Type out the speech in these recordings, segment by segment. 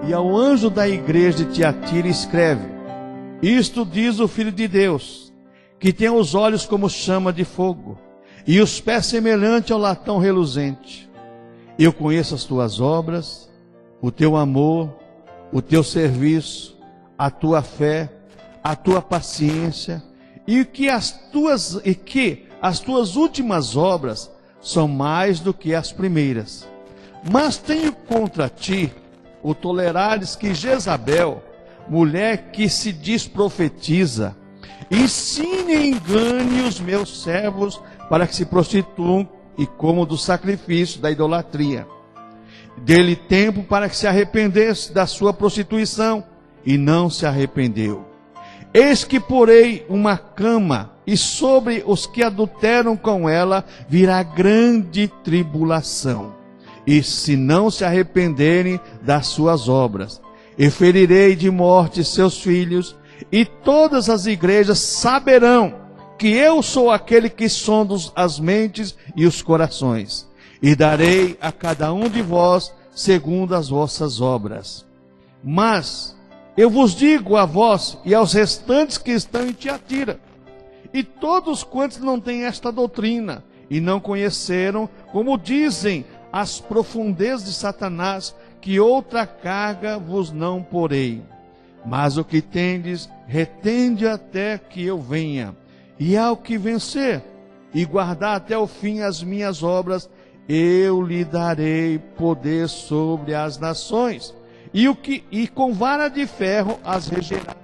E ao anjo da igreja de Tiatira escreve: isto diz o Filho de Deus, que tem os olhos como chama de fogo, e os pés semelhantes ao latão reluzente. Eu conheço as tuas obras, o teu amor, o teu serviço, a tua fé, a tua paciência, e que as tuas últimas obras são mais do que as primeiras. Mas tenho contra ti o tolerares que Jezabel, mulher que se diz profetiza, ensine e engane os meus servos para que se prostituam e comam do sacrifício da idolatria. Dê-lhe tempo para que se arrependesse da sua prostituição, e não se arrependeu. Eis que porei uma cama, e sobre os que adulteram com ela virá grande tribulação. E se não se arrependerem das suas obras, e ferirei de morte seus filhos, e todas as igrejas saberão que eu sou aquele que sonda as mentes e os corações, e darei a cada um de vós segundo as vossas obras. Mas eu vos digo a vós e aos restantes que estão em Tiatira, e todos quantos não têm esta doutrina, e não conheceram, como dizem, as profundezas de Satanás, que outra carga vos não porei. Mas o que tendes, retende até que eu venha. E ao que vencer, e guardar até o fim as minhas obras, eu lhe darei poder sobre as nações, e com vara de ferro as regerá.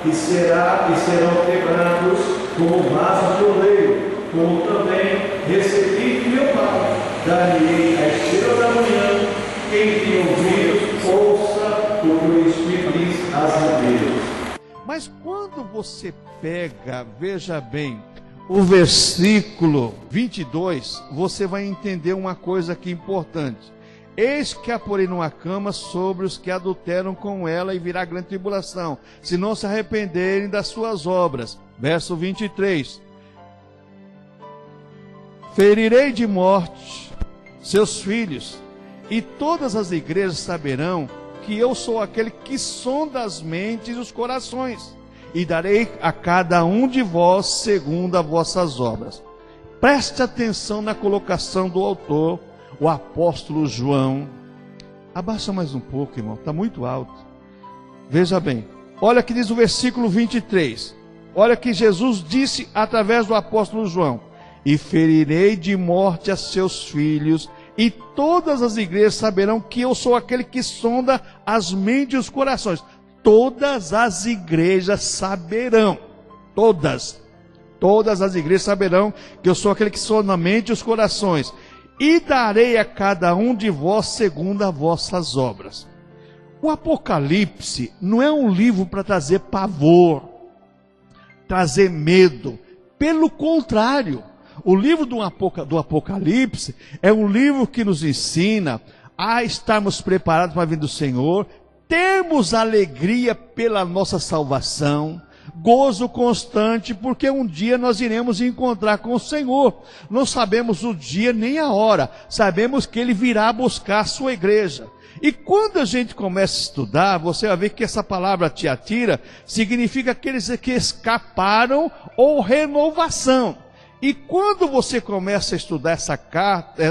E serão quebrados como vaso de oleiro, como também recebi de meu Pai. Darei a estrela da manhã, quem tem ouvidos, ouça o que o Espírito diz às igrejas. Mas quando você pega, veja bem, o versículo 22, você vai entender uma coisa aqui importante. Eis que a porei numa cama sobre os que adulteram com ela, e virá grande tribulação, se não se arrependerem das suas obras. Verso 23. Ferirei de morte seus filhos, e todas as igrejas saberão que eu sou aquele que sonda as mentes e os corações, e darei a cada um de vós segundo as vossas obras. Preste atenção na colocação do autor, o apóstolo João. Abaixa mais um pouco, irmão, está muito alto. Veja bem, olha que diz o versículo 23. Olha que Jesus disse através do apóstolo João: e ferirei de morte a seus filhos, e todas as igrejas saberão que eu sou aquele que sonda as mentes e os corações. Todas as igrejas saberão, todas as igrejas saberão que eu sou aquele que sonda a mente e os corações, e darei a cada um de vós segundo as vossas obras. O Apocalipse não é um livro para trazer pavor, trazer medo. Pelo contrário, o livro do Apocalipse é um livro que nos ensina a estarmos preparados para a vinda do Senhor, termos alegria pela nossa salvação, gozo constante, porque um dia nós iremos encontrar com o Senhor. Não sabemos o dia nem a hora, sabemos que Ele virá buscar a sua igreja. E quando a gente começa a estudar, você vai ver que essa palavra Tiatira significa aqueles que escaparam ou renovação. E quando você começa a estudar essa carta,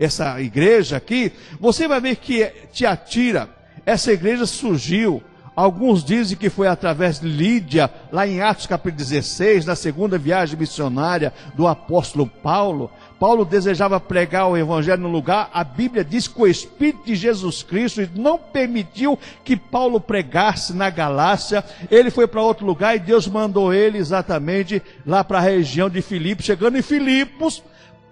essa igreja aqui, você vai ver que Tiatira, essa igreja surgiu, alguns dizem que foi através de Lídia, lá em Atos capítulo 16, na segunda viagem missionária do apóstolo Paulo. Paulo desejava pregar o evangelho no lugar. A Bíblia diz que o Espírito de Jesus Cristo não permitiu que Paulo pregasse na Galácia. Ele foi para outro lugar e Deus mandou ele exatamente lá para a região de Filipos. Chegando em Filipos,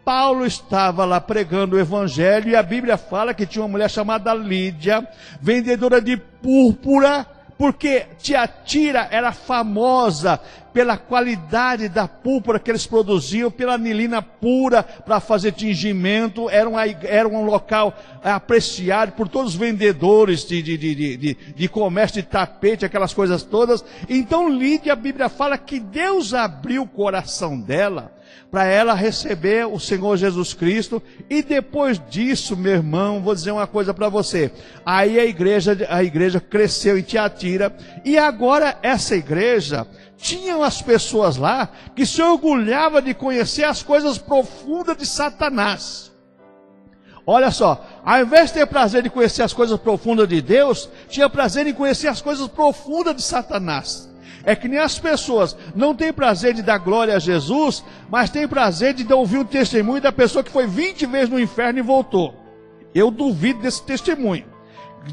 Paulo estava lá pregando o evangelho, e a Bíblia fala que tinha uma mulher chamada Lídia, vendedora de púrpura, porque Tiatira era famosa pela qualidade da púrpura que eles produziam, pela anilina pura para fazer tingimento. Era um local apreciado por todos os vendedores de comércio de tapete, aquelas coisas todas. Então Lídia, a Bíblia fala que Deus abriu o coração dela para ela receber o Senhor Jesus Cristo. E depois disso, meu irmão, vou dizer uma coisa para você. Aí a igreja cresceu em Tiatira, e agora essa igreja tinham as pessoas lá que se orgulhavam de conhecer as coisas profundas de Satanás. Olha só, ao invés de ter prazer de conhecer as coisas profundas de Deus, tinha prazer em conhecer as coisas profundas de Satanás. É que nem as pessoas não têm prazer de dar glória a Jesus, mas têm prazer de ouvir o testemunho da pessoa que foi 20 vezes no inferno e voltou. Eu duvido desse testemunho.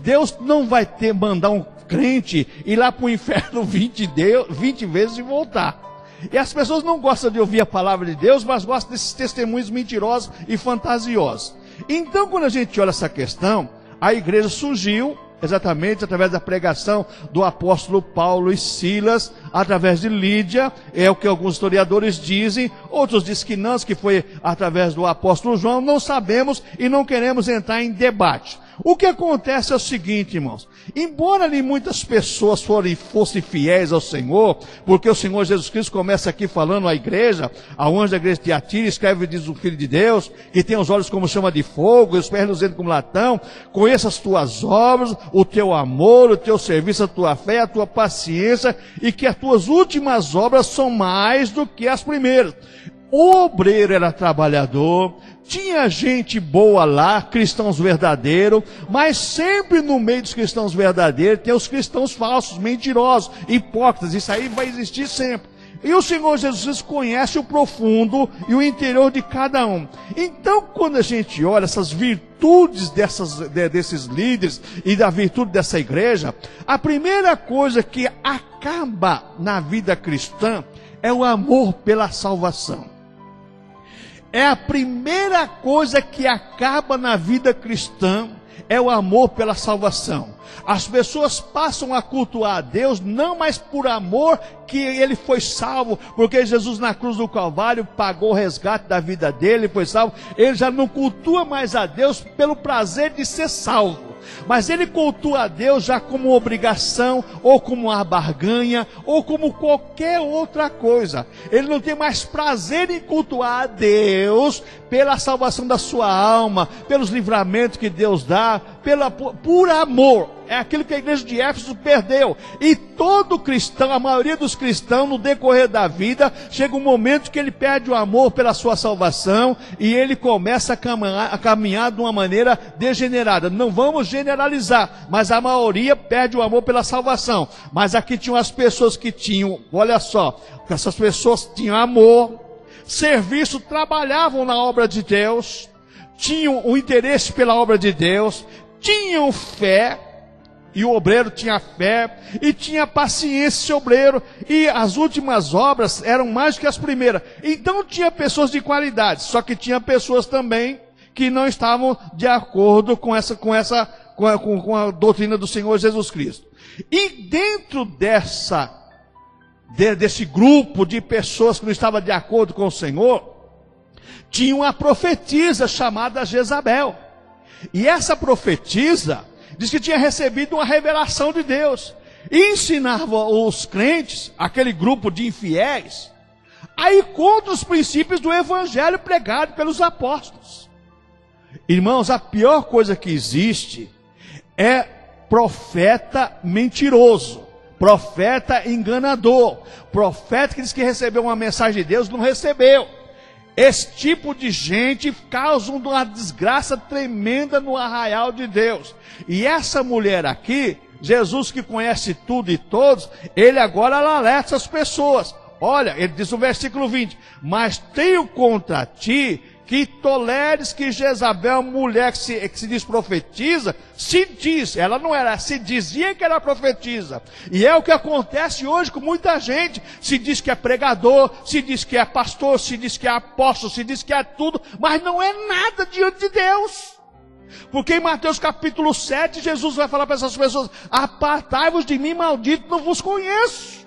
Deus não vai mandar um crente ir lá para o inferno 20 vezes e voltar. E as pessoas não gostam de ouvir a palavra de Deus, mas gostam desses testemunhos mentirosos e fantasiosos. Então, quando a gente olha essa questão, a igreja surgiu exatamente através da pregação do apóstolo Paulo e Silas, através de Lídia, é o que alguns historiadores dizem, outros dizem que não, que foi através do apóstolo João, não sabemos e não queremos entrar em debate. O que acontece é o seguinte, irmãos, embora ali muitas pessoas fossem fiéis ao Senhor, porque o Senhor Jesus Cristo começa aqui falando à igreja, ao anjo da igreja de Tiatira, escreve, diz o Filho de Deus, que tem os olhos como chama de fogo, e os pés luzindo como latão, conheça as tuas obras, o teu amor, o teu serviço, a tua fé, a tua paciência, e que as tuas últimas obras são mais do que as primeiras. O obreiro era trabalhador, tinha gente boa lá, cristãos verdadeiros, mas sempre no meio dos cristãos verdadeiros tem os cristãos falsos, mentirosos, hipócritas. Isso aí vai existir sempre. E o Senhor Jesus conhece o profundo e o interior de cada um. Então, quando a gente olha essas virtudes desses líderes e da virtude dessa igreja, a primeira coisa que acaba na vida cristã é o amor pela salvação. É a primeira coisa que acaba na vida cristã, é o amor pela salvação. As pessoas passam a cultuar a Deus não mais por amor que ele foi salvo, porque Jesus na cruz do Calvário pagou o resgate da vida dele, foi salvo. Ele já não cultua mais a Deus pelo prazer de ser salvo, mas ele cultua a Deus já como obrigação, ou como uma barganha, ou como qualquer outra coisa. Ele não tem mais prazer em cultuar a Deus pela salvação da sua alma, pelos livramentos que Deus dá, por amor. É aquilo que a igreja de Éfeso perdeu. E todo cristão, a maioria dos cristãos, no decorrer da vida, chega um momento que ele perde o amor pela sua salvação, e ele começa a caminhar de uma maneira degenerada. Não vamos generalizar, mas a maioria perde o amor pela salvação. Mas aqui tinham as pessoas que tinham, olha só, essas pessoas tinham amor, serviço, trabalhavam na obra de Deus, tinham o interesse pela obra de Deus, tinham fé, e o obreiro tinha fé, e tinha paciência esse obreiro, e as últimas obras eram mais do que as primeiras. Então tinha pessoas de qualidade, só que tinha pessoas também que não estavam de acordo com a doutrina do Senhor Jesus Cristo. E dentro desse grupo de pessoas que não estavam de acordo com o Senhor, tinha uma profetisa chamada Jezabel. E essa profetisa diz que tinha recebido uma revelação de Deus, e ensinava os crentes, aquele grupo de infiéis, a ir contra os princípios do evangelho pregado pelos apóstolos. Irmãos, a pior coisa que existe é profeta mentiroso, profeta enganador, profeta que diz que recebeu uma mensagem de Deus, não recebeu. Esse tipo de gente causa uma desgraça tremenda no arraial de Deus. E essa mulher aqui, Jesus que conhece tudo e todos, ele agora alerta as pessoas. Olha, ele diz no versículo 20, mas tenho contra ti que toleres que Jezabel, mulher que se diz profetiza, se diz, ela não era, se dizia que era profetisa. E é o que acontece hoje com muita gente, se diz que é pregador, se diz que é pastor, se diz que é apóstolo, se diz que é tudo, mas não é nada diante de Deus. Porque em Mateus capítulo 7, Jesus vai falar para essas pessoas, apartai-vos de mim, maldito, não vos conheço.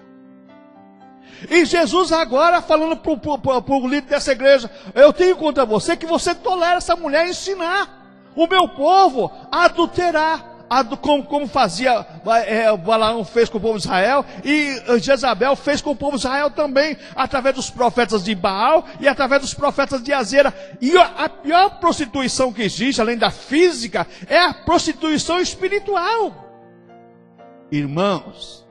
E Jesus agora falando para o líder dessa igreja, eu tenho contra você que você tolera essa mulher ensinar o meu povo a adulterar, como fazia Balaão fez com o povo de Israel, e Jezabel fez com o povo de Israel também, através dos profetas de Baal e através dos profetas de Azera. E a pior prostituição que existe, além da física, é a prostituição espiritual. Irmãos,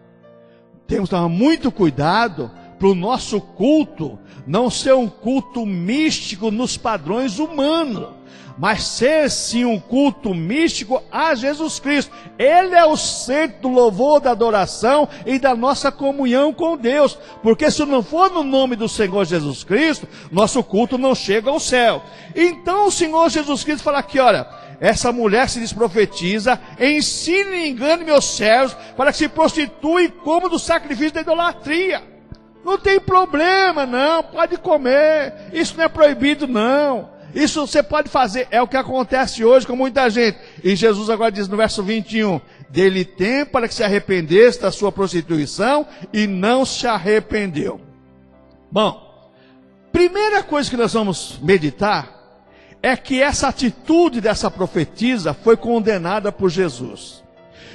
temos que tomar muito cuidado para o nosso culto não ser um culto místico nos padrões humanos, mas ser sim um culto místico a Jesus Cristo. Ele é o centro do louvor, da adoração e da nossa comunhão com Deus, porque se não for no nome do Senhor Jesus Cristo, nosso culto não chega ao céu. Então o Senhor Jesus Cristo fala aqui, olha, essa mulher se desprofetiza, ensine e engane meus servos, para que se prostituem como do sacrifício da idolatria. Não tem problema não, pode comer, isso não é proibido não, isso você pode fazer, é o que acontece hoje com muita gente. E Jesus agora diz no verso 21, dê-lhe tempo para que se arrependesse da sua prostituição, e não se arrependeu. Bom, primeira coisa que nós vamos meditar, é que essa atitude dessa profetisa foi condenada por Jesus.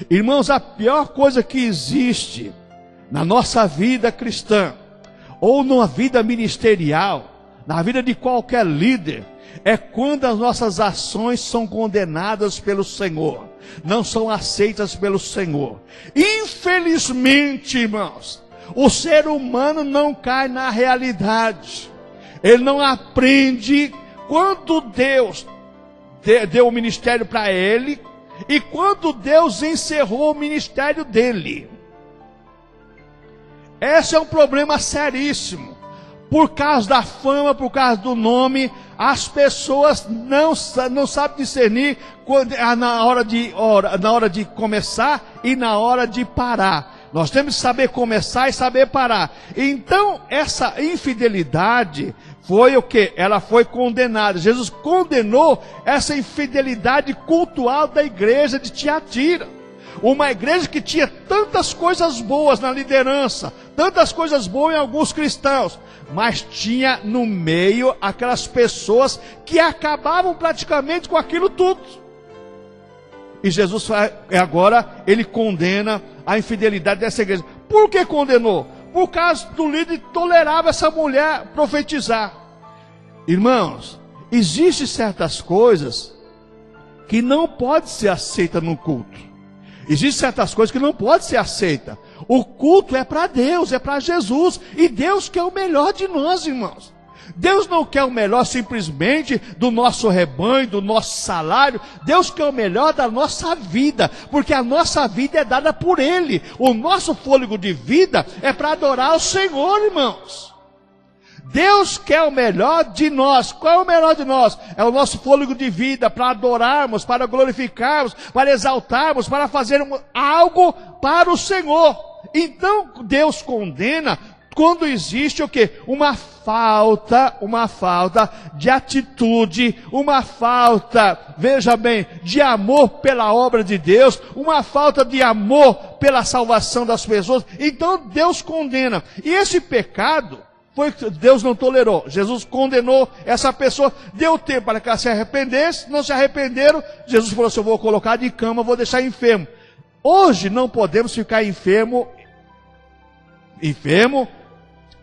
Irmãos, a pior coisa que existe na nossa vida cristã, ou na vida ministerial, na vida de qualquer líder, é quando as nossas ações são condenadas pelo Senhor, não são aceitas pelo Senhor. Infelizmente, irmãos, o ser humano não cai na realidade, ele não aprende quando Deus deu o ministério para ele, e quando Deus encerrou o ministério dele. Esse é um problema seríssimo. Por causa da fama, por causa do nome, as pessoas não sabem discernir na hora de começar e na hora de parar. Nós temos que saber começar e saber parar. Então, essa infidelidade foi o que? Ela foi condenada. Jesus condenou essa infidelidade cultual da igreja de Tiatira. Uma igreja que tinha tantas coisas boas na liderança, tantas coisas boas em alguns cristãos, mas tinha no meio aquelas pessoas que acabavam praticamente com aquilo tudo. E Jesus agora, ele condena a infidelidade dessa igreja. Por que condenou? Por causa do líder que tolerava essa mulher profetizar. Irmãos, existem certas coisas que não podem ser aceitas no culto. Existem certas coisas que não podem ser aceitas. O culto é para Deus, é para Jesus. E Deus quer o melhor de nós, irmãos. Deus não quer o melhor simplesmente do nosso rebanho, do nosso salário. Deus quer o melhor da nossa vida, porque a nossa vida é dada por Ele. O nosso fôlego de vida é para adorar o Senhor, irmãos. Deus quer o melhor de nós. Qual é o melhor de nós? É o nosso fôlego de vida, para adorarmos, para glorificarmos, para exaltarmos, para fazermos algo para o Senhor. Então Deus condena quando existe o quê? Uma falta de atitude, uma falta, veja bem, de amor pela obra de Deus, uma falta de amor pela salvação das pessoas. Então Deus condena. E esse pecado foi que Deus não tolerou. Jesus condenou essa pessoa, deu tempo para que ela se arrependesse, não se arrependeram. Jesus falou assim, eu vou colocar de cama, vou deixar enfermo. Hoje não podemos ficar enfermo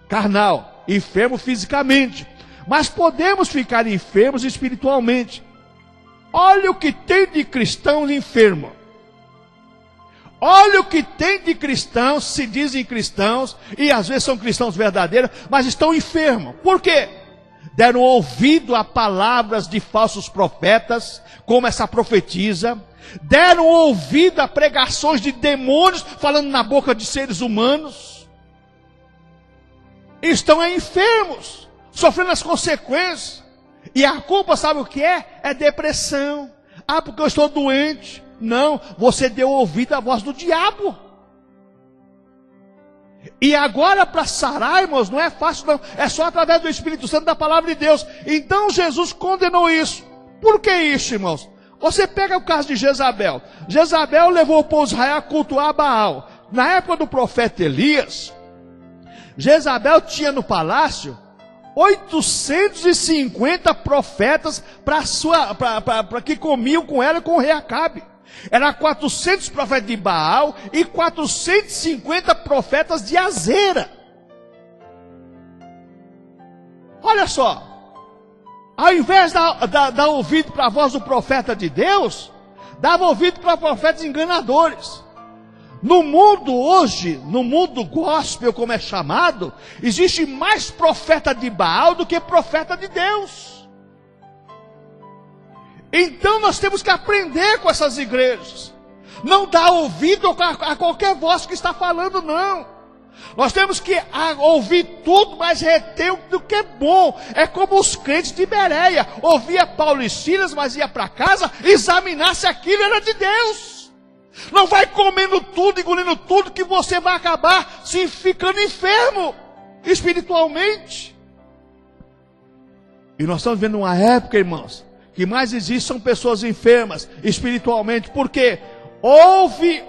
carnal, enfermo fisicamente, mas podemos ficar enfermos espiritualmente. Olha o que tem de cristãos enfermos. Olha o que tem de cristãos, se dizem cristãos, e às vezes são cristãos verdadeiros, mas estão enfermos. Por quê? Deram ouvido a palavras de falsos profetas, como essa profetisa. Deram ouvido a pregações de demônios, falando na boca de seres humanos. Estão enfermos, sofrendo as consequências. E a culpa, sabe o que é? É depressão. Ah, porque eu estou doente. Não, você deu ouvido à voz do diabo. E agora para sarar, irmãos, não é fácil não. É só através do Espírito Santo, da palavra de Deus. Então Jesus condenou isso. Por que isso, irmãos? Você pega o caso de Jezabel. Jezabel levou o povo de Israel a cultuar Baal. Na época do profeta Elias, Jezabel tinha no palácio 850 profetas para que comiam com ela, com o rei Acabe. Era 400 profetas de Baal e 450 profetas de Azera. Olha só, ao invés de dar ouvido para a voz do profeta de Deus, dava ouvido para profetas enganadores. No mundo hoje, no mundo gospel, como é chamado, existe mais profeta de Baal do que profeta de Deus. Então nós temos que aprender com essas igrejas. Não dar ouvido a qualquer voz que está falando, não. Nós temos que ouvir tudo, mas reter o que é bom. É como os crentes de Bereia. Ouvia Paulo e Silas, mas ia para casa examinar se aquilo era de Deus. Não vai comendo tudo, engolindo tudo, que você vai acabar se ficando enfermo espiritualmente. E nós estamos vendo uma época, irmãos, que mais existe são pessoas enfermas espiritualmente. Por quê? Ouve,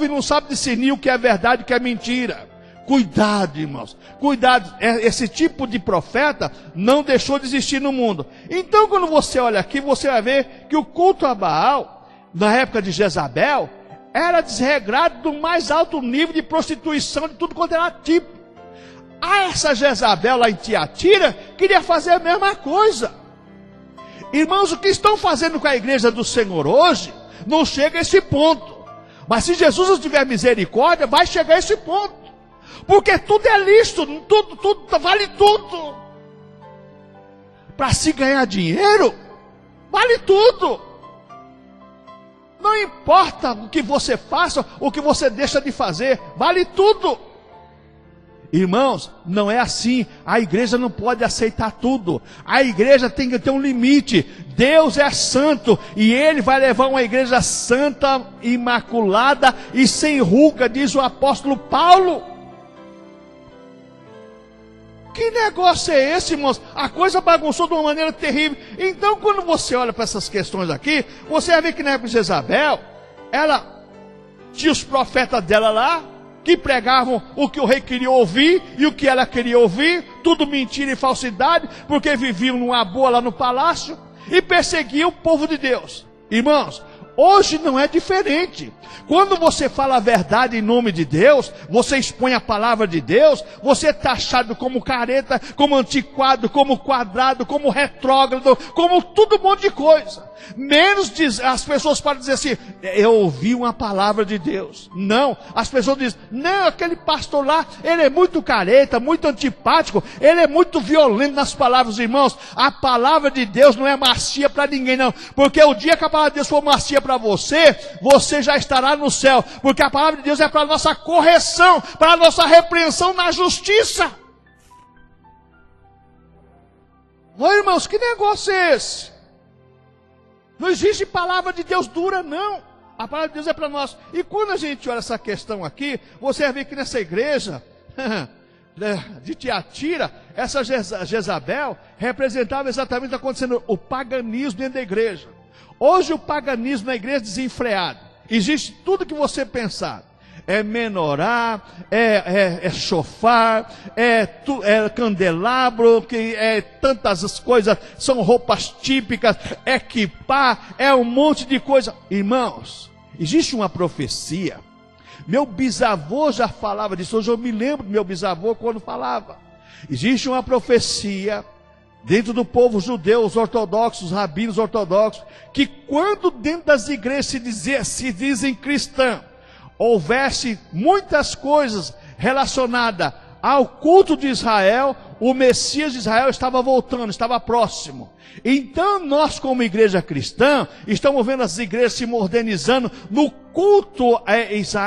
não sabe discernir o que é verdade e o que é mentira. Cuidado, irmãos, cuidado. Esse tipo de profeta não deixou de existir no mundo. Então, quando você olha aqui, você vai ver que o culto a Baal, na época de Jezabel, era desregrado do mais alto nível de prostituição, de tudo quanto era tipo. Essa Jezabel lá em Tiatira queria fazer a mesma coisa. Irmãos, o que estão fazendo com a igreja do Senhor hoje não chega a esse ponto. Mas se Jesus não tiver misericórdia, vai chegar a esse ponto. Porque tudo é lícito, tudo vale tudo. Para se ganhar dinheiro, vale tudo. Não importa o que você faça, o que você deixa de fazer, vale tudo. Irmãos, não é assim. A igreja não pode aceitar tudo. A igreja tem que ter um limite. Deus é santo e Ele vai levar uma igreja santa, imaculada e sem ruga, diz o apóstolo Paulo. Que negócio é esse, irmãos? A coisa bagunçou de uma maneira terrível. Então, quando você olha para essas questões aqui, você vai ver que na época de Jezabel, ela tinha os profetas dela lá, que pregavam o que o rei queria ouvir e o que ela queria ouvir, tudo mentira e falsidade, porque viviam numa boa lá no palácio, e perseguiam o povo de Deus. Irmãos, hoje não é diferente. Quando você fala a verdade em nome de Deus, você expõe a palavra de Deus, você é taxado como careta, como antiquado, como quadrado, como retrógrado, como tudo um monte de coisa. Menos as pessoas podem dizer assim, eu ouvi uma palavra de Deus. Não, as pessoas dizem, não, aquele pastor lá, ele é muito careta, muito antipático, ele é muito violento nas palavras, irmãos. A palavra de Deus não é macia para ninguém, não. Porque o dia que a palavra de Deus for macia para você, você já estará no céu. Porque a palavra de Deus é para a nossa correção, para a nossa repreensão na justiça. Oi, irmãos, que negócio é esse? Não existe palavra de Deus dura, não. A palavra de Deus é para nós. E quando a gente olha essa questão aqui, você vai ver que nessa igreja de Tiatira, essa Jezabel representava exatamente o que está acontecendo, o paganismo dentro da igreja. Hoje o paganismo na igreja é desenfreado. Existe tudo que você pensar. É menorá, é chofar, é candelabro, que é tantas coisas, são roupas típicas, é quipá, é um monte de coisa. Irmãos, existe uma profecia. Meu bisavô já falava disso, hoje eu me lembro do meu bisavô quando falava. Existe uma profecia dentro do povo judeu, os ortodoxos, os rabinos ortodoxos, que quando dentro das igrejas se dizem cristãos, houvesse muitas coisas relacionadas ao culto de Israel, o Messias de Israel estava voltando, estava próximo. Então nós como igreja cristã, estamos vendo as igrejas se modernizando no culto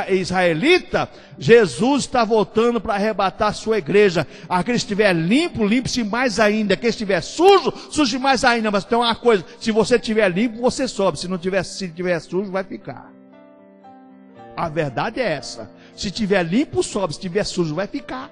israelita. Jesus está voltando para arrebatar a sua igreja. Aquele que estiver limpo, limpe-se mais ainda. Aquele que estiver sujo, suje mais ainda. Mas tem uma coisa, se você estiver limpo, você sobe. Se estiver sujo, vai ficar. A verdade é essa. Se estiver limpo, sobe. Se estiver sujo, vai ficar.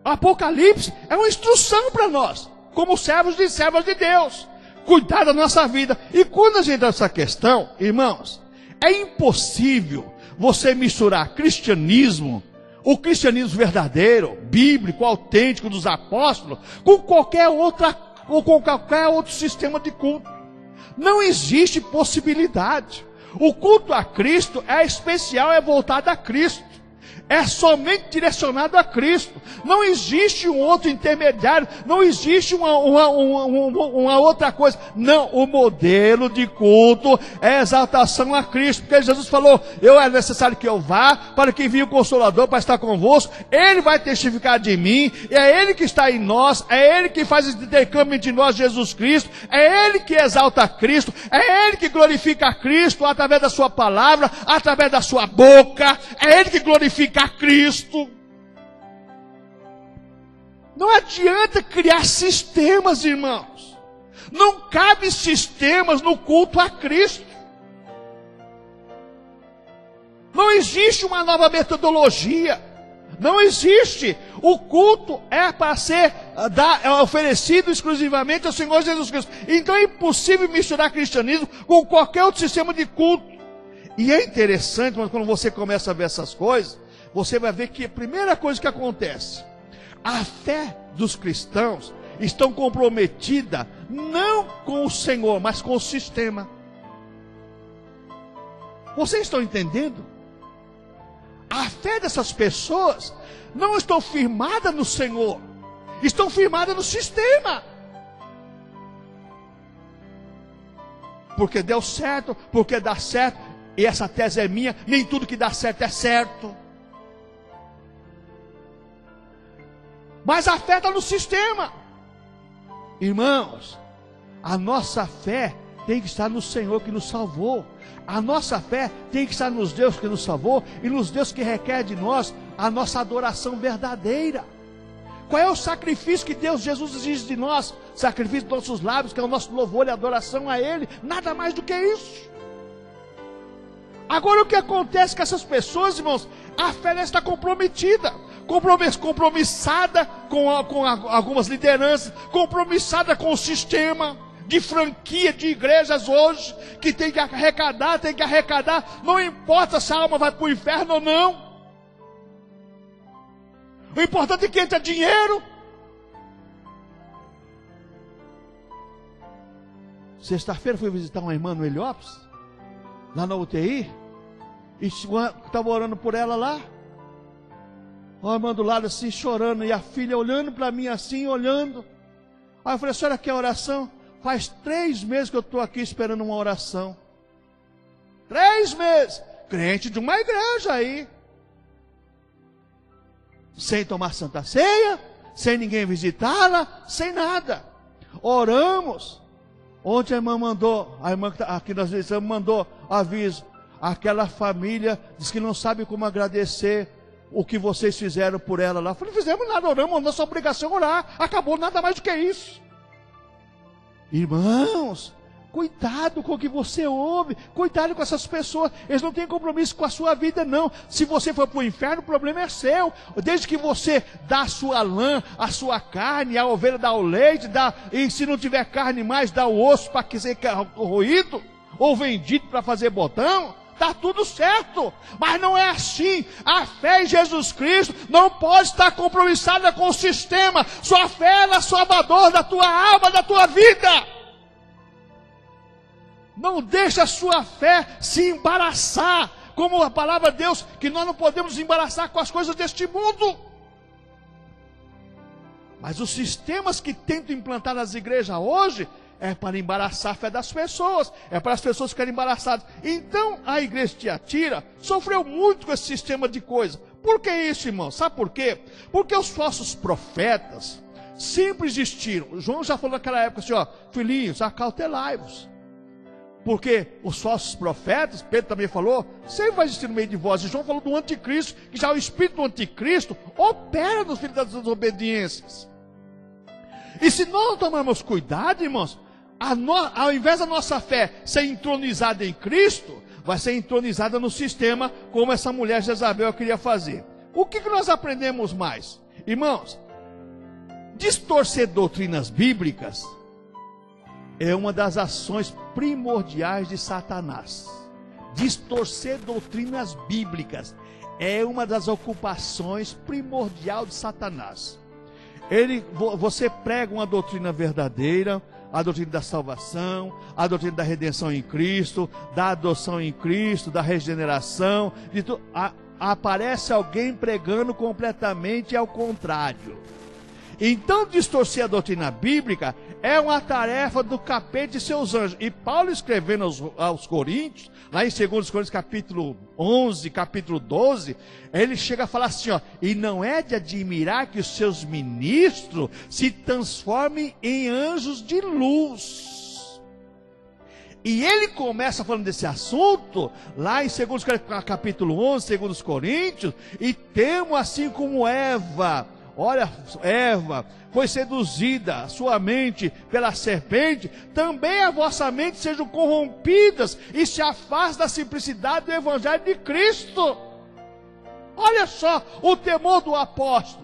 Apocalipse é uma instrução para nós, como servos e servas de Deus. Cuidar da nossa vida. E quando a gente entra nessa questão, irmãos, é impossível você misturar cristianismo, o cristianismo verdadeiro, bíblico, autêntico dos apóstolos, com qualquer outro sistema de culto. Não existe possibilidade. O culto a Cristo é especial, é voltado a Cristo. É somente direcionado a Cristo. Não existe um outro intermediário. Não existe uma outra coisa. Não, o modelo de culto é exaltação a Cristo. Porque Jesus falou, é necessário que eu vá, para que envie o Consolador para estar convosco. Ele vai testificar de mim. É Ele que está em nós. É Ele que faz esse intercâmbio entre nós, Jesus Cristo. É Ele que exalta a Cristo. É Ele que glorifica a Cristo através da sua palavra, através da sua boca. É Ele que glorifica a Cristo. Não adianta criar sistemas, irmãos. Não cabe sistemas no culto a Cristo. Não existe uma nova metodologia. Não existe. O culto é para ser oferecido exclusivamente ao Senhor Jesus Cristo. Então é impossível misturar cristianismo com qualquer outro sistema de culto. E é interessante, mas quando você começa a ver essas coisas, você vai ver que a primeira coisa que acontece, a fé dos cristãos estão comprometida não com o Senhor, mas com o sistema. Vocês estão entendendo? A fé dessas pessoas não estão firmada no Senhor, estão firmadas no sistema. Porque deu certo, porque dá certo, e essa tese é minha, nem tudo que dá certo é certo. Mas a fé está no sistema. Irmãos, a nossa fé tem que estar no Senhor que nos salvou. A nossa fé tem que estar nos Deus que nos salvou e nos Deus que requer de nós a nossa adoração verdadeira. Qual é o sacrifício que Deus, Jesus exige de nós? Sacrifício dos nossos lábios, que é o nosso louvor e adoração a Ele. Nada mais do que isso. Agora o que acontece com essas pessoas, irmãos? A fé está comprometida, compromissada com algumas lideranças, compromissada com o sistema de franquia de igrejas hoje, que tem que arrecadar, não importa se a alma vai para o inferno ou não. O importante é que entra dinheiro. Sexta-feira fui visitar uma irmã no Heliópolis, lá na UTI, e estava orando por ela lá. A irmã do lado assim, chorando, e a filha olhando para mim assim, olhando. Aí eu falei, a senhora quer oração? Faz 3 meses que eu estou aqui esperando uma oração. 3 meses. Crente de uma igreja aí. Sem tomar santa ceia, sem ninguém visitá-la, sem nada. Oramos. Ontem a irmã mandou, a irmã que está aqui nós visitamos, mandou aviso. Aquela família diz que não sabe como agradecer o que vocês fizeram por ela lá. Eu falei, não fizemos nada, oramos, nossa obrigação é orar. Acabou, nada mais do que isso. Irmãos, cuidado com o que você ouve, cuidado com essas pessoas, eles não têm compromisso com a sua vida não. Se você for para o inferno, o problema é seu. Desde que você dá a sua lã, a sua carne, a ovelha dá o leite, e se não tiver carne mais, dá o osso para que seja roído, ou vendido para fazer botão, está tudo certo. Mas não é assim. A fé em Jesus Cristo não pode estar compromissada com o sistema. Sua fé é salvador da tua alma, da tua vida. Não deixe a sua fé se embaraçar, como a palavra de Deus, que nós não podemos nos embaraçar com as coisas deste mundo. Mas os sistemas que tentam implantar nas igrejas hoje é para embaraçar a fé das pessoas, é para as pessoas ficarem embaraçadas. Então a igreja de Tiatira sofreu muito com esse sistema de coisa. Por que isso, irmão? Sabe por quê? Porque os falsos profetas sempre existiram. João já falou naquela época assim, ó, filhinhos, acautelai-vos. Porque os falsos profetas, Pedro também falou, sempre vai existir no meio de vós. E João falou do anticristo, que já o espírito do anticristo opera nos filhos das desobediências. E se nós não tomarmos cuidado, irmãos, ao invés da nossa fé ser entronizada em Cristo, vai ser entronizada no sistema, como essa mulher Jezabel queria fazer. O que nós aprendemos mais? Irmãos, distorcer doutrinas bíblicas é uma das ações primordiais de Satanás. Distorcer doutrinas bíblicas é uma das ocupações primordial de Satanás. Você prega uma doutrina verdadeira, a doutrina da salvação, a doutrina da redenção em Cristo, da adoção em Cristo, da regeneração, aparece alguém pregando completamente ao contrário. Então, distorcer a doutrina bíblica é uma tarefa do capeta e seus anjos. E Paulo, escrevendo aos Coríntios, lá em 2 Coríntios capítulo 11, capítulo 12, ele chega a falar assim, ó: e não é de admirar que os seus ministros se transformem em anjos de luz. E ele começa falando desse assunto, lá em 2 capítulo 11, 2 Coríntios, e temo assim como Eva. Olha, Eva foi seduzida, sua mente pela serpente, também a vossa mente sejam corrompidas e se afaste da simplicidade do evangelho de Cristo. Olha só o temor do apóstolo.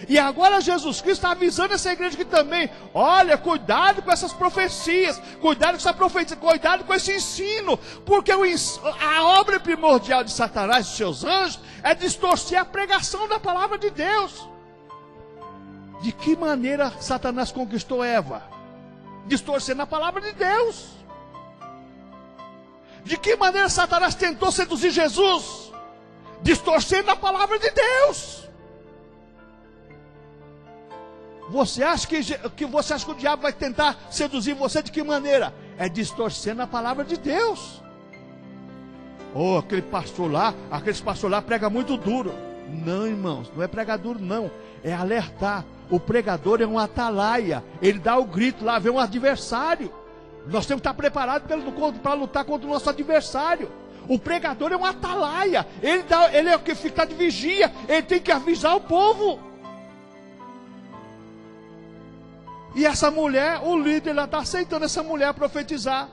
E agora Jesus Cristo está avisando essa igreja que também, olha, cuidado com essas profecias, cuidado com essa profecia, cuidado com esse ensino, porque a obra primordial de Satanás e de seus anjos é distorcer a pregação da palavra de Deus. De que maneira Satanás conquistou Eva? Distorcendo a palavra de Deus. De que maneira Satanás tentou seduzir Jesus? Distorcendo a palavra de Deus. Você acha que o diabo vai tentar seduzir você de que maneira? É distorcendo a palavra de Deus. Oh, aqueles pastor lá prega muito duro. Não, irmãos, não é pregar duro, não. É alertar. O pregador é um atalaia. Ele dá o grito lá, vê um adversário. Nós temos que estar preparados para lutar contra o nosso adversário. O pregador é um atalaia. Ele é o que fica de vigia. Ele tem que avisar o povo. E essa mulher, o líder lá está aceitando essa mulher profetizar.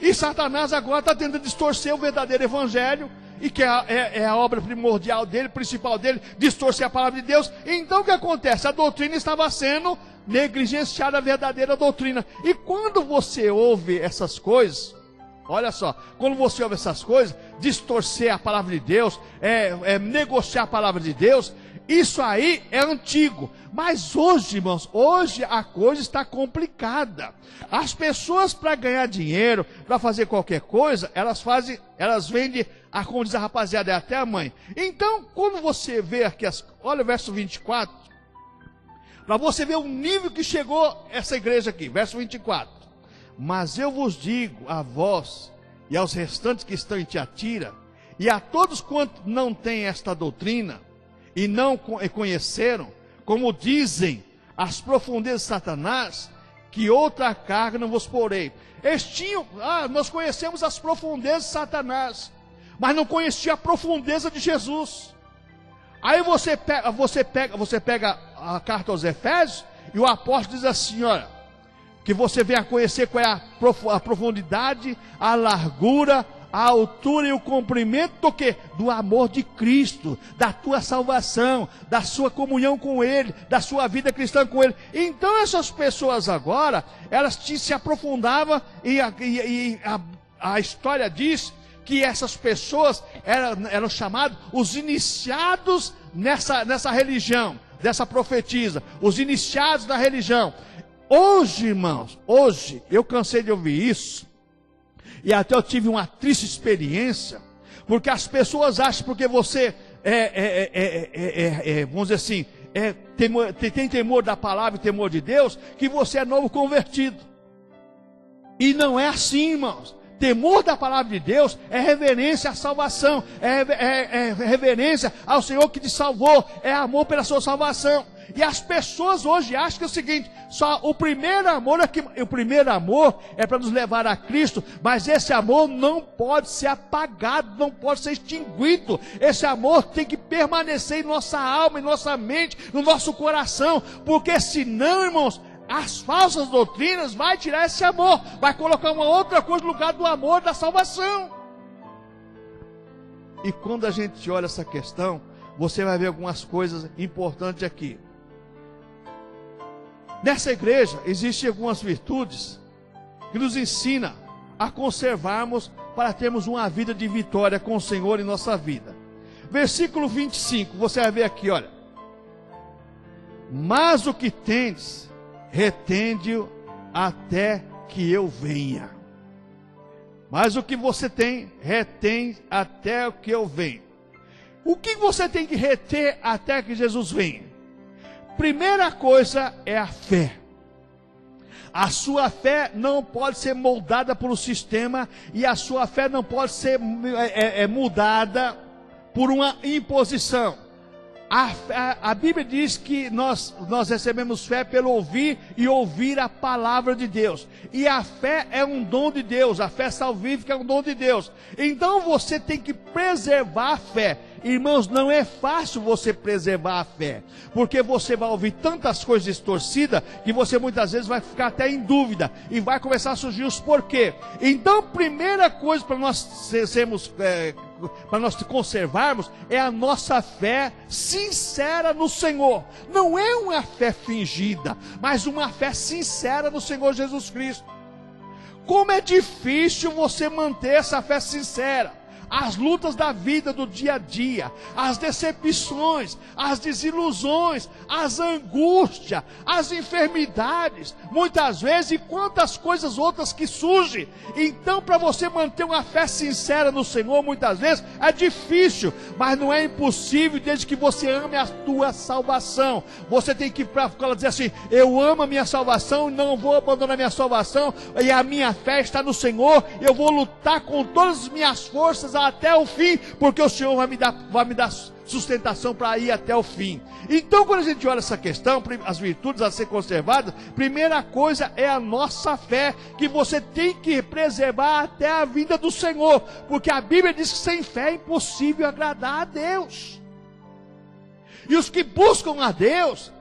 E Satanás agora está tentando distorcer o verdadeiro evangelho. E que é a obra primordial dele, principal dele, distorcer a palavra de Deus. Então o que acontece? A doutrina estava sendo negligenciada, a verdadeira doutrina. E quando você ouve essas coisas, olha só, quando você ouve essas coisas, distorcer a palavra de Deus, negociar a palavra de Deus, isso aí é antigo. Mas hoje, irmãos, hoje a coisa está complicada. As pessoas, para ganhar dinheiro, para fazer qualquer coisa, elas vendem, como diz a rapaziada, é até a mãe. Então, quando você vê aqui, olha o verso 24, para você ver o nível que chegou essa igreja aqui, verso 24. Mas eu vos digo a vós e aos restantes que estão em Tiatira, e a todos quantos não têm esta doutrina, e não conheceram, como dizem as profundezas de Satanás, que outra carga não vos porei. Nós conhecemos as profundezas de Satanás, mas não conhecia a profundeza de Jesus. Aí você pega a carta aos Efésios, e o apóstolo diz assim, olha, que você venha conhecer qual é a profundidade, a largura, a altura e o comprimento do quê? Do amor de Cristo, da tua salvação, da sua comunhão com Ele, da sua vida cristã com Ele. Então essas pessoas agora, elas se aprofundavam e a história diz que essas pessoas eram chamados os iniciados nessa religião, dessa profetisa, os iniciados da religião. Hoje, irmãos, eu cansei de ouvir isso. E até eu tive uma triste experiência, porque as pessoas acham, porque você vamos dizer assim, tem temor da palavra e temor de Deus, que você é novo convertido. E não é assim, irmãos. Temor da palavra de Deus é reverência à salvação, é reverência ao Senhor que te salvou, é amor pela sua salvação. E as pessoas hoje acham que é o seguinte, só o primeiro amor é para nos levar a Cristo, mas esse amor não pode ser apagado, não pode ser extinguido. Esse amor tem que permanecer em nossa alma, em nossa mente, no nosso coração, porque senão, irmãos, as falsas doutrinas vai tirar esse amor, vai colocar uma outra coisa no lugar do amor da salvação. E quando a gente olha essa questão, você vai ver algumas coisas importantes aqui. Nessa igreja existem algumas virtudes que nos ensinam a conservarmos para termos uma vida de vitória com o Senhor em nossa vida. Versículo 25, você vai ver aqui, olha. Mas o que tendes, retende-o até que eu venha. Mas o que você tem, retém até que eu venha. O que você tem que reter até que Jesus venha? Primeira coisa é a fé. A sua fé não pode ser moldada por um sistema, e a sua fé não pode ser mudada por uma imposição. A Bíblia diz que nós recebemos fé pelo ouvir e ouvir a palavra de Deus. E a fé é um dom de Deus, a fé salvífica é um dom de Deus. Então você tem que preservar a fé. Irmãos, não é fácil você preservar a fé, porque você vai ouvir tantas coisas distorcidas, que você muitas vezes vai ficar até em dúvida, e vai começar a surgir os porquê. Então, primeira coisa para nós para nós conservarmos, é a nossa fé sincera no Senhor. Não é uma fé fingida, mas uma fé sincera no Senhor Jesus Cristo. Como é difícil você manter essa fé sincera. As lutas da vida, do dia a dia, as decepções, as desilusões, as angústias, as enfermidades, muitas vezes, e quantas coisas outras que surgem. Então, para você manter uma fé sincera no Senhor, muitas vezes é difícil, mas não é impossível, desde que você ame a tua salvação. Você tem que dizer assim: eu amo a minha salvação, não vou abandonar a minha salvação, e a minha fé está no Senhor. Eu vou lutar com todas as minhas forças até o fim, porque o Senhor vai me dar sustentação para ir até o fim. Então, quando a gente olha essa questão, as virtudes a ser conservadas, primeira coisa é a nossa fé, que você tem que preservar até a vinda do Senhor, porque a Bíblia diz que sem fé é impossível agradar a Deus. E os que buscam a Deus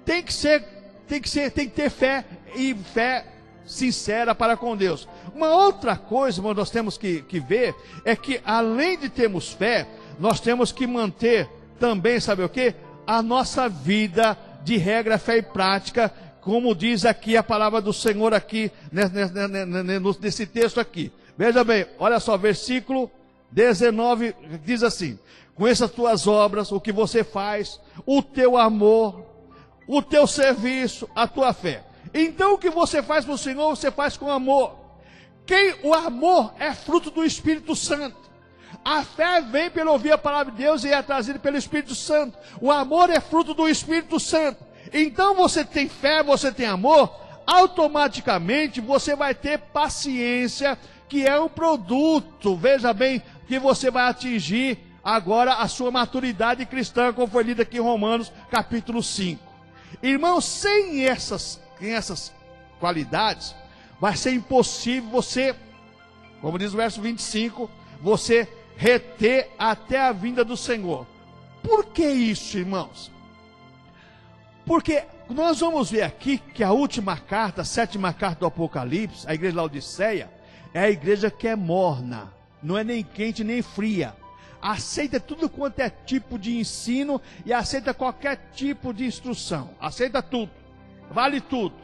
tem que ter fé, e fé sincera para com Deus. Uma outra coisa que nós temos que ver é que, além de termos fé, nós temos que manter também, sabe o que? A nossa vida de regra, fé e prática, como diz aqui a palavra do Senhor aqui, nesse texto aqui. Veja bem, olha só, versículo 19 diz assim: conheça as tuas obras, o que você faz, o teu amor, o teu serviço, a tua fé. Então o que você faz para o Senhor, você faz com amor. O amor é fruto do Espírito Santo. A fé vem pelo ouvir a palavra de Deus e é trazida pelo Espírito Santo. O amor é fruto do Espírito Santo. Então você tem fé, você tem amor, automaticamente você vai ter paciência, que é um produto, veja bem, que você vai atingir agora a sua maturidade cristã, como foi lido aqui em Romanos capítulo 5. Irmãos, sem essas qualidades, vai ser impossível você, como diz o verso 25, você reter até a vinda do Senhor. Por que isso, irmãos? Porque nós vamos ver aqui que a última carta, a 7ª carta do Apocalipse, a igreja de Laodiceia, é a igreja que é morna, não é nem quente nem fria. Aceita tudo quanto é tipo de ensino e aceita qualquer tipo de instrução. Aceita tudo, vale tudo.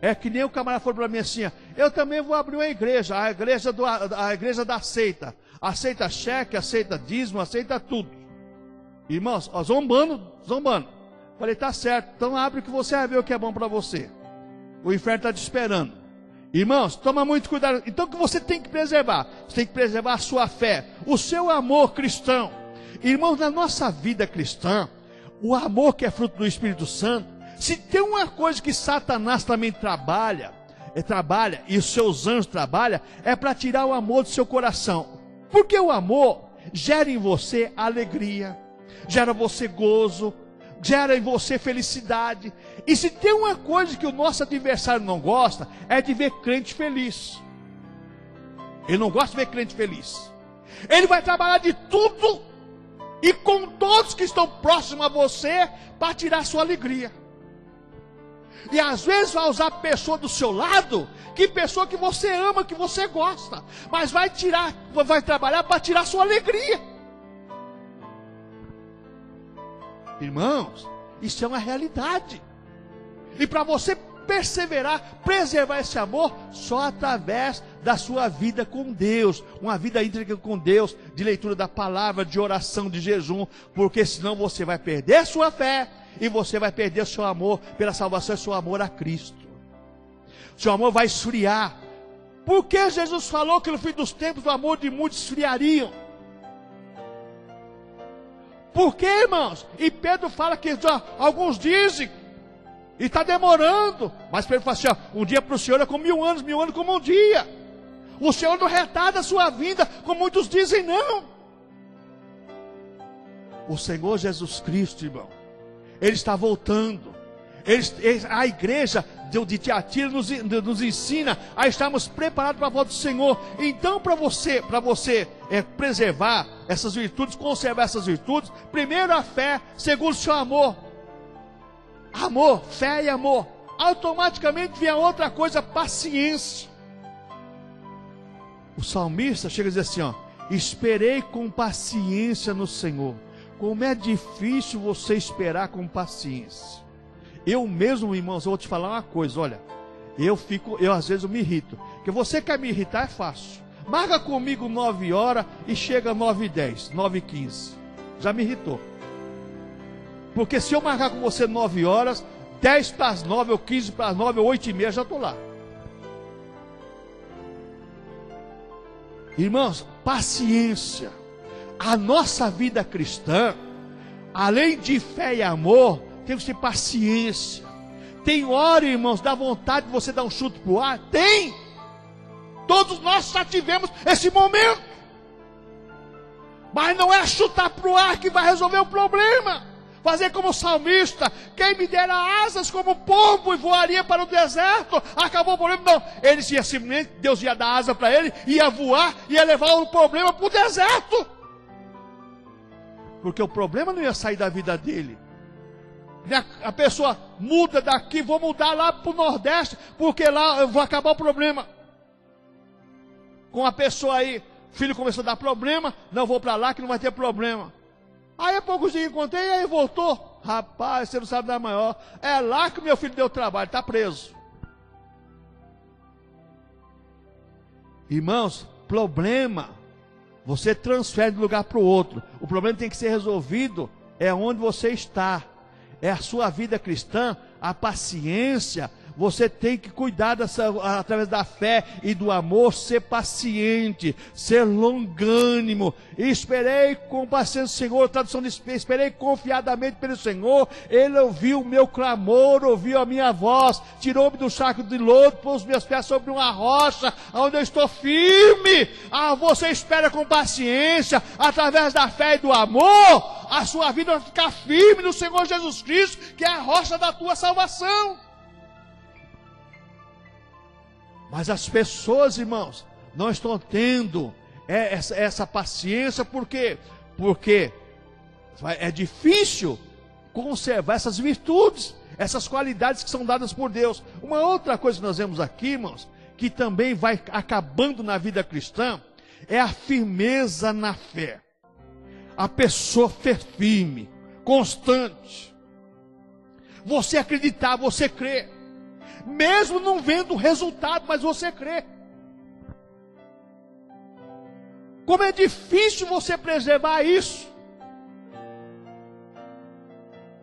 É que nem o camarada falou para mim assim: eu também vou abrir uma igreja, a igreja da seita. Aceita cheque, aceita dízimo, aceita tudo. Irmãos, ó, zombando. Falei, tá certo, então abre que você vai ver o que é bom para você. O inferno está te esperando. Irmãos, toma muito cuidado. Então o que você tem que preservar? Você tem que preservar a sua fé, o seu amor cristão. Irmãos, na nossa vida cristã, o amor que é fruto do Espírito Santo, se tem uma coisa que Satanás também trabalha, e os seus anjos trabalham, é para tirar o amor do seu coração. Porque o amor gera em você alegria, gera em você gozo, gera em você felicidade. E se tem uma coisa que o nosso adversário não gosta, é de ver crente feliz. Ele não gosta de ver crente feliz. Ele vai trabalhar de tudo e com todos que estão próximos a você para tirar sua alegria. E às vezes vai usar pessoa do seu lado, que pessoa que você ama, que você gosta, mas vai trabalhar para tirar sua alegria. Irmãos, isso é uma realidade. E para você perseverar, preservar esse amor só através da sua vida com Deus, uma vida íntegra com Deus, de leitura da palavra, de oração, de jejum, porque senão você vai perder a sua fé e você vai perder seu amor pela salvação e seu amor a Cristo. Seu amor vai esfriar. Por que Jesus falou que no fim dos tempos o amor de muitos esfriaria? Por quê, irmãos? E Pedro fala que alguns dizem, e está demorando, mas Pedro fala assim, ó, um dia para o Senhor é como 1000 anos como um dia. O Senhor não retarda a sua vinda, como muitos dizem, não. O Senhor Jesus Cristo, irmão, Ele está voltando. A igreja de Tiatira nos ensina a estarmos preparados para a volta do Senhor. Então, para você preservar essas virtudes, conservar essas virtudes, primeiro a fé, segundo o seu amor. Amor, fé e amor. Automaticamente vem a outra coisa, paciência. O salmista chega a dizer assim, ó, esperei com paciência no Senhor. Como é difícil você esperar com paciência. Eu mesmo, irmãos, eu vou te falar uma coisa, olha, eu às vezes eu me irrito, porque você quer me irritar é fácil, marca comigo 9 horas e chega 9h10, 9h15, já me irritou, porque se eu marcar com você 9 horas, 10 para as 9, ou 15 para as 9, ou 8h30, já estou lá. Irmãos, paciência. A nossa vida cristã, além de fé e amor, temos que ter paciência. Tem hora, irmãos, dá vontade de você dar um chute para o ar? Tem! Todos nós já tivemos esse momento. Mas não é chutar para o ar que vai resolver o problema. Fazer como o salmista, quem me dera asas como pombo e voaria para o deserto, acabou o problema. Não, ele ia simplesmente, Deus ia dar asa para ele, ia voar, ia levar o problema para o deserto. Porque o problema não ia sair da vida dele. A pessoa muda daqui, vou mudar lá para o Nordeste, porque lá eu vou acabar o problema. Com a pessoa aí, o filho começou a dar problema, não vou para lá que não vai ter problema. Aí há poucos dias encontrei e aí voltou. Rapaz, você não sabe da maior. É lá que meu filho deu trabalho, está preso. Irmãos, problema, você transfere de um lugar para o outro. O problema tem que ser resolvido, é onde você está. É a sua vida cristã, a paciência. Você tem que cuidar através da fé e do amor, ser paciente, ser longânimo. Esperei com paciência o Senhor, tradução de esperei confiadamente pelo Senhor. Ele ouviu o meu clamor, ouviu a minha voz, tirou-me do saco de lodo, pôs os meus pés sobre uma rocha, onde eu estou firme. Você espera com paciência, através da fé e do amor, a sua vida vai ficar firme no Senhor Jesus Cristo, que é a rocha da tua salvação. Mas as pessoas, irmãos, não estão tendo essa paciência, por quê? Porque é difícil conservar essas virtudes, essas qualidades que são dadas por Deus. Uma outra coisa que nós vemos aqui, irmãos, que também vai acabando na vida cristã, é a firmeza na fé. A pessoa ser firme, constante. Você acreditar, você crer. Mesmo não vendo o resultado, mas você crê. Como é difícil você preservar isso.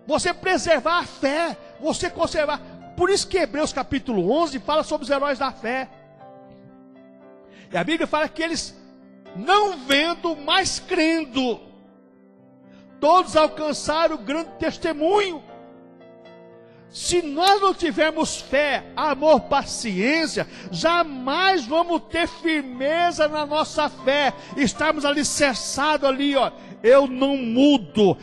Você preservar a fé, você conservar. Por isso que Hebreus capítulo 11 fala sobre os heróis da fé. E a Bíblia fala que eles, não vendo, mas crendo, todos alcançaram o grande testemunho. Se nós não tivermos fé, amor, paciência, jamais vamos ter firmeza na nossa fé. Estarmos alicerçados ali, ó. Eu não mudo.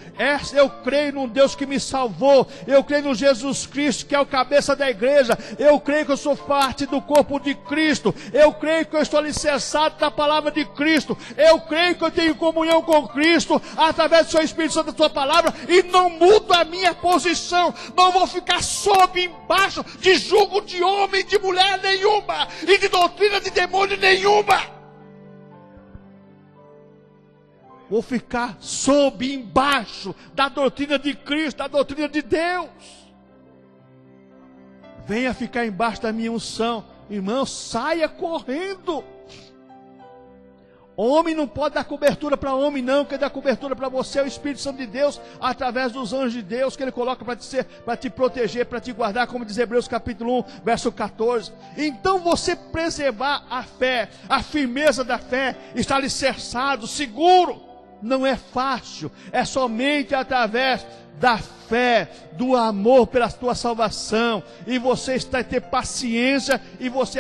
Eu creio num Deus que me salvou. Eu creio no Jesus Cristo, que é o cabeça da igreja. Eu creio que eu sou parte do corpo de Cristo. Eu creio que eu estou alicerçado na palavra de Cristo. Eu creio que eu tenho comunhão com Cristo através do seu Espírito Santo, da sua palavra, e não mudo a minha posição. Não vou ficar sob, embaixo de jugo de homem, de mulher nenhuma, e de doutrina de demônio nenhuma. Vou ficar sob, embaixo da doutrina de Cristo, da doutrina de Deus. venha ficar embaixo da minha unção. Irmão, saia correndo. Homem não pode dar cobertura para homem, não. Quem dá cobertura para você é o Espírito Santo de Deus, através dos anjos de Deus, que Ele coloca para te proteger, para te guardar, como diz Hebreus capítulo 1, verso 14. Então você preservar a fé, a firmeza da fé, estar alicerçado, seguro, não é fácil. É somente através da fé, do amor pela tua salvação, e você está a ter paciência, e você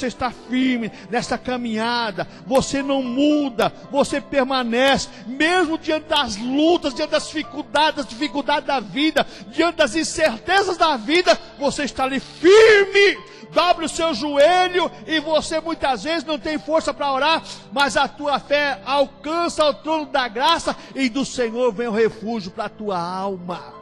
está firme nessa caminhada, você não muda, você permanece, mesmo diante das lutas, diante das dificuldades da vida, diante das incertezas da vida, você está ali firme. Dobre o seu joelho, e você muitas vezes não tem força para orar, mas a tua fé alcança o trono da graça, e do Senhor vem o refúgio para a tua alma.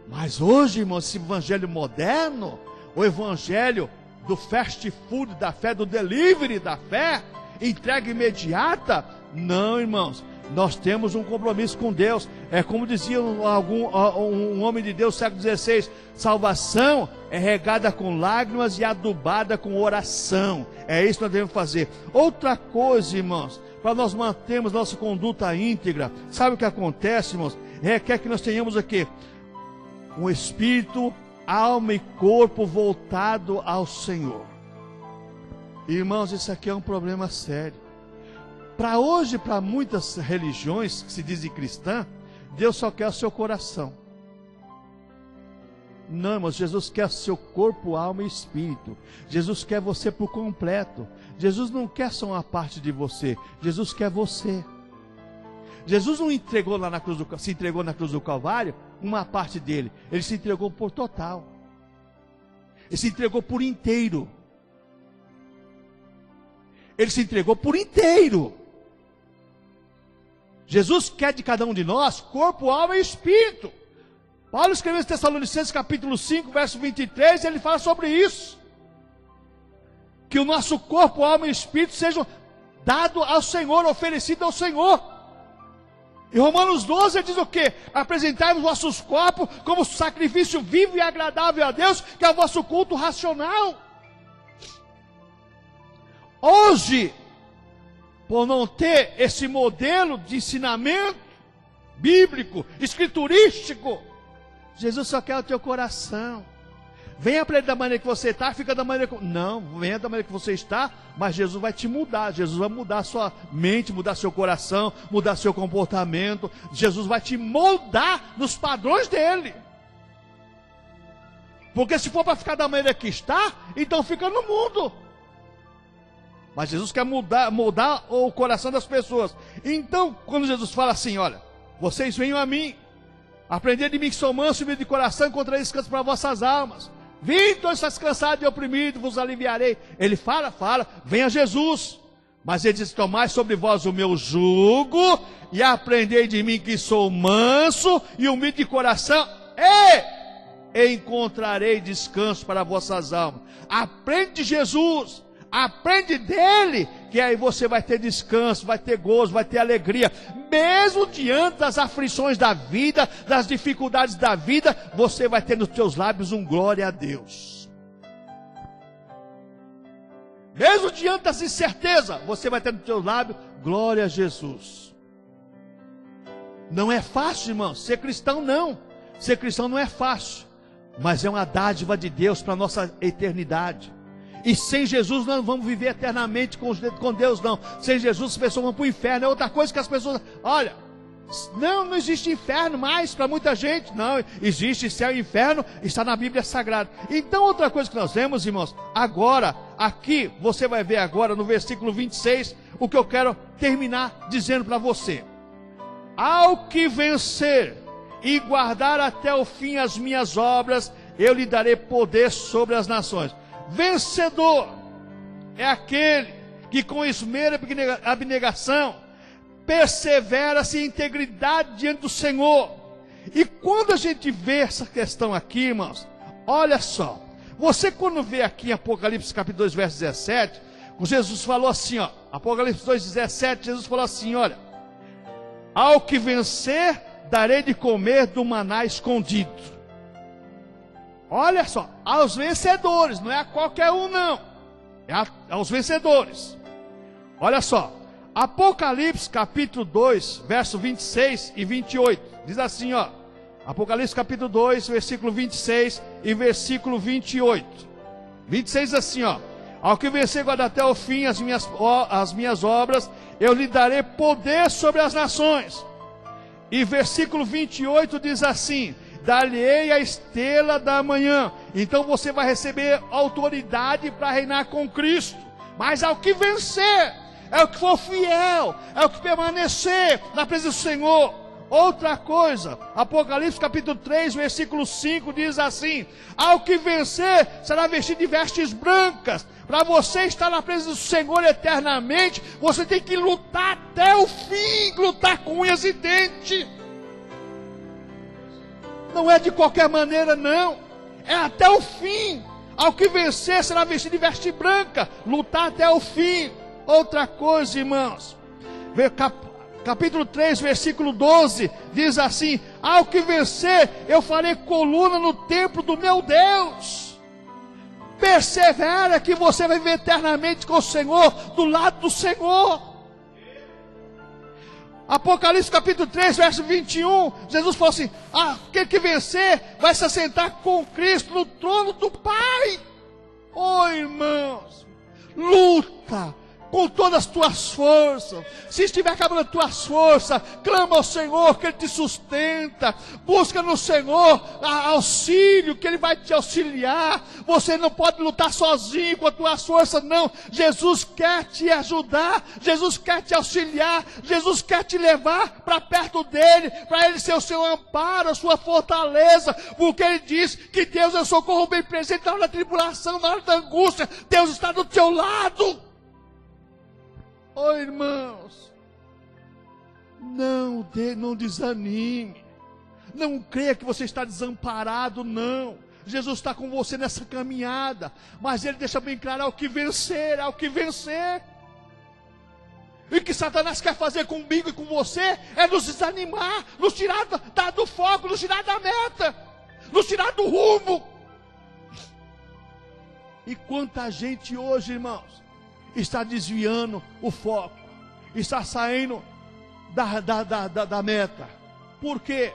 Mas hoje, irmão, esse evangelho moderno, o evangelho do fast food da fé, do delivery da fé, entrega imediata, não, irmãos. Nós temos um compromisso com Deus. É como dizia um homem de Deus, século XVI: salvação é regada com lágrimas e adubada com oração. É isso que nós devemos fazer. Outra coisa, irmãos, para nós mantermos nossa conduta íntegra, sabe o que acontece, irmãos? Requer que nós tenhamos aqui um espírito, alma e corpo voltado ao Senhor. Irmãos, isso aqui é um problema sério. Para hoje, para muitas religiões que se dizem cristã, Deus só quer o seu coração. Não, irmãos, Jesus quer o seu corpo, alma e espírito. Jesus quer você por completo. Jesus não quer só uma parte de você. Jesus quer você. Jesus não entregou lá na cruz se entregou na cruz do Calvário uma parte dele. Ele se entregou por total. Ele se entregou por inteiro. Ele se entregou por inteiro. Jesus quer de cada um de nós corpo, alma e espírito. Paulo escreveu em Tessalonicenses capítulo 5, verso 23, ele fala sobre isso. Que o nosso corpo, alma e espírito sejam dados ao Senhor, oferecidos ao Senhor. Em Romanos 12 ele diz o quê? Apresentai-vos vossos corpos como sacrifício vivo e agradável a Deus, que é o vosso culto racional. Hoje, por não ter esse modelo de ensinamento bíblico, escriturístico, Jesus só quer o teu coração. Venha para Ele da maneira que você está, fica da maneira que... Não, venha da maneira que você está, mas Jesus vai te mudar. Jesus vai mudar a sua mente, mudar seu coração, mudar seu comportamento. Jesus vai te moldar nos padrões dEle. Porque se for para ficar da maneira que está, então fica no mundo. Mas Jesus quer moldar o coração das pessoas. Então, quando Jesus fala assim, olha, vocês venham a mim, aprender de mim que sou manso e humilde de coração, encontrarei descanso para vossas almas. Vinde, todos estáis cansados e oprimidos, vos aliviarei. Ele fala, venha Jesus. Mas ele diz, tomai sobre vós o meu jugo, e aprendei de mim que sou manso e humilde de coração, e encontrarei descanso para vossas almas. Aprende de Jesus. Aprende dele, que aí você vai ter descanso, vai ter gozo, vai ter alegria. Mesmo diante das aflições da vida, das dificuldades da vida, você vai ter nos teus lábios um glória a Deus. Mesmo diante das incertezas, você vai ter nos teus lábios glória a Jesus. Não é fácil, irmão, ser cristão não. Ser cristão não é fácil, mas é uma dádiva de Deus para a nossa eternidade. E sem Jesus nós não vamos viver eternamente com Deus, não. Sem Jesus as pessoas vão para o inferno. É outra coisa que as pessoas... Olha, não existe inferno mais para muita gente. Não, existe céu e inferno, está na Bíblia Sagrada. Então outra coisa que nós vemos, irmãos, agora, aqui, você vai ver agora no versículo 26, o que eu quero terminar dizendo para você. Ao que vencer e guardar até o fim as minhas obras, eu lhe darei poder sobre as nações. Vencedor é aquele que com esmero e abnegação persevera-se em integridade diante do Senhor. E quando a gente vê essa questão aqui, irmãos, olha só, você quando vê aqui em Apocalipse capítulo 2, verso 17, Jesus falou assim, ó, Apocalipse 2, 17, Jesus falou assim, olha, ao que vencer, darei de comer do maná escondido. olha só, aos vencedores, não é a qualquer um não, aos vencedores. Olha só, Apocalipse capítulo 2, verso 26 e 28, diz assim, ó, Apocalipse capítulo 2, versículo 26 e versículo 28, 26 assim, ó, ao que vencer guardar até o fim as minhas obras, eu lhe darei poder sobre as nações. E versículo 28 diz assim, dar-lhe-ei a estrela da manhã. Então você vai receber autoridade para reinar com Cristo. Mas ao que vencer, é o que for fiel, é o que permanecer na presença do Senhor. Outra coisa, Apocalipse capítulo 3, versículo 5 diz assim, ao que vencer será vestido de vestes brancas. Para você estar na presença do Senhor eternamente, você tem que lutar até o fim, lutar com unhas e dentes. Não é de qualquer maneira não, é até o fim. Ao que vencer será vestido de veste branca, lutar até o fim. Outra coisa, irmãos, capítulo 3, versículo 12, diz assim, ao que vencer, eu farei coluna no templo do meu Deus. Persevera que você vai viver eternamente com o Senhor, do lado do Senhor. Apocalipse capítulo 3, verso 21, Jesus falou assim, aquele que vencer vai se assentar com Cristo no trono do Pai. Oh, irmãos, luta com todas as tuas forças. Se estiver acabando as tuas forças, clama ao Senhor que Ele te sustenta. Busca no Senhor auxílio, que Ele vai te auxiliar. Você não pode lutar sozinho com as tuas forças, não. Jesus quer te ajudar, Jesus quer te auxiliar, Jesus quer te levar para perto dEle, para Ele ser o seu amparo, a sua fortaleza, porque Ele diz que Deus é o socorro bem presente na hora da tribulação, na hora da angústia. Deus está do teu lado. Oh, irmãos, não desanime, não creia que você está desamparado, não. Jesus está com você nessa caminhada, mas Ele deixa bem claro, ao que vencer, ao que vencer. E o que Satanás quer fazer comigo e com você é nos desanimar, nos tirar do foco, nos tirar da meta, nos tirar do rumo. E quanta gente hoje, irmãos, está desviando o foco, está saindo da meta. Por quê?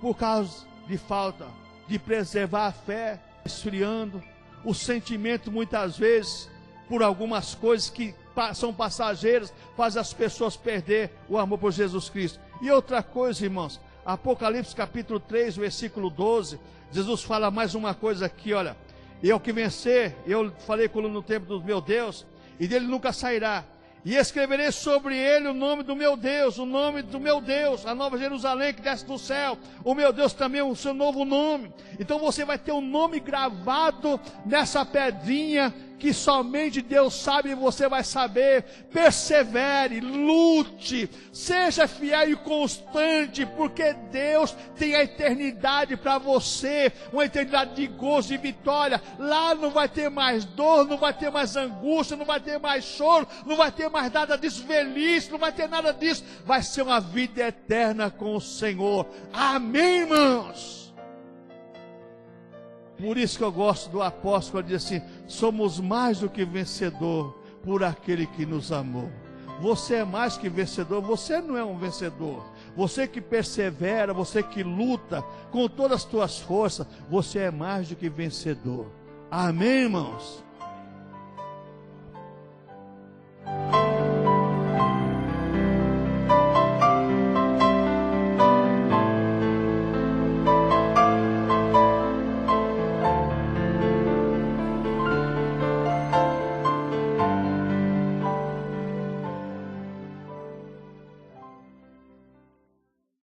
Por causa de falta de preservar a fé, esfriando o sentimento muitas vezes por algumas coisas que são passageiras, faz as pessoas perder o amor por Jesus Cristo. E outra coisa, irmãos, Apocalipse capítulo 3, versículo 12, Jesus fala mais uma coisa aqui, olha, eu que vencer, eu falei com ele no templo do meu Deus, e dele nunca sairá, e escreverei sobre ele o nome do meu Deus, o nome do meu Deus, a nova Jerusalém que desce do céu, o meu Deus também, o seu novo nome. Então você vai ter um nome gravado nessa pedrinha, que somente Deus sabe e você vai saber. Persevere, lute, seja fiel e constante, porque Deus tem a eternidade para você, uma eternidade de gozo e vitória. Lá não vai ter mais dor, não vai ter mais angústia, não vai ter mais choro, não vai ter mais nada disso, velhice, não vai ter nada disso. Vai ser uma vida eterna com o Senhor. Amém, irmãos? Por isso que eu gosto do apóstolo, ele diz assim, somos mais do que vencedor por aquele que nos amou. Você é mais que vencedor, você não é um vencedor. Você que persevera, você que luta com todas as tuas forças, você é mais do que vencedor. Amém, irmãos?